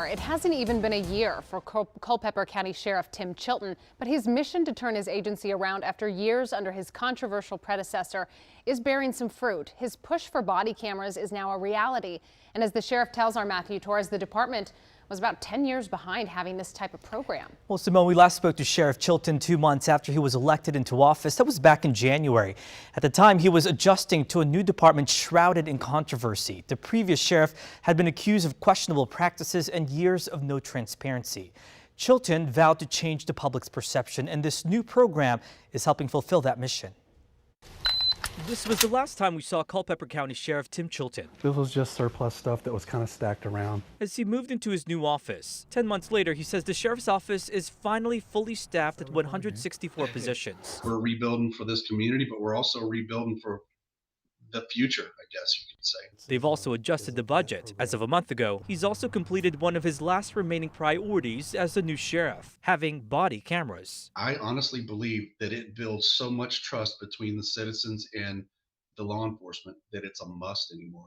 It hasn't even been a year for Culpeper County Sheriff Tim Chilton, but his mission to turn his agency around after years under his controversial predecessor is bearing some fruit. His push for body cameras is now a reality. And as the sheriff tells our Matthew Torres, the department was about 10 years behind having this type of program. Well, Simone, we last spoke to Sheriff Chilton 2 months after he was elected into office. That was back in January. At the time, he was adjusting to a new department shrouded in controversy. The previous sheriff had been accused of questionable practices and years of no transparency. Chilton vowed to change the public's perception, and this new program is helping fulfill that mission. This was the last time we saw Culpeper County Sheriff Tim Chilton. This was just surplus stuff that was kind of stacked around. As he moved into his new office, 10 months later, he says the sheriff's office is finally fully staffed at 164 positions. We're rebuilding for this community, but we're also rebuilding for the future, I guess you could say. They've also adjusted the budget. As of a month ago, he's also completed one of his last remaining priorities as the new sheriff, having body cameras. I honestly believe that it builds so much trust between the citizens and the law enforcement that it's a must anymore.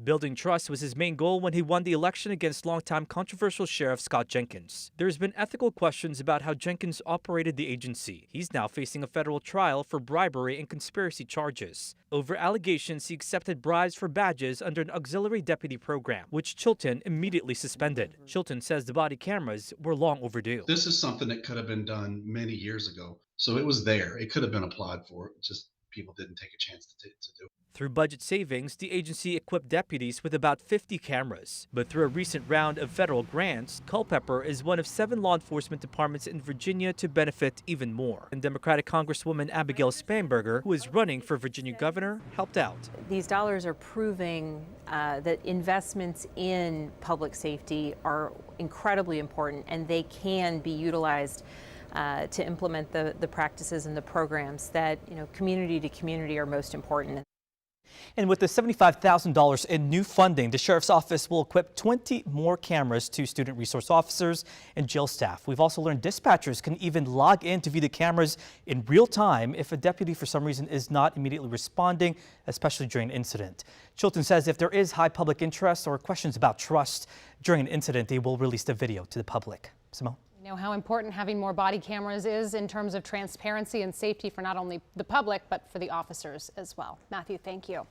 Building trust was his main goal when he won the election against longtime controversial Sheriff Scott Jenkins. There's been ethical questions about how Jenkins operated the agency. He's now facing a federal trial for bribery and conspiracy charges over allegations he accepted bribes for badges under an auxiliary deputy program, which Chilton immediately suspended. Chilton says the body cameras were long overdue. This is something that could have been done many years ago. So it was there. It could have been applied for. Just people didn't take a chance to do it. Through budget savings, the agency equipped deputies with about 50 cameras. But through a recent round of federal grants, Culpeper is one of 7 law enforcement departments in Virginia to benefit even more. And Democratic Congresswoman Abigail Spanberger, who is running for Virginia governor, helped out. These dollars are proving that investments in public safety are incredibly important, and they can be utilized to implement the practices and the programs that, community to community are most important. And with the $75,000 in new funding, the sheriff's office will equip 20 more cameras to student resource officers and jail staff. We've also learned dispatchers can even log in to view the cameras in real time if a deputy for some reason is not immediately responding, especially during an incident. Chilton says if there is high public interest or questions about trust during an incident, they will release the video to the public. Simone? You know how important having more body cameras is in terms of transparency and safety for not only the public, but for the officers as well. Matthew, thank you.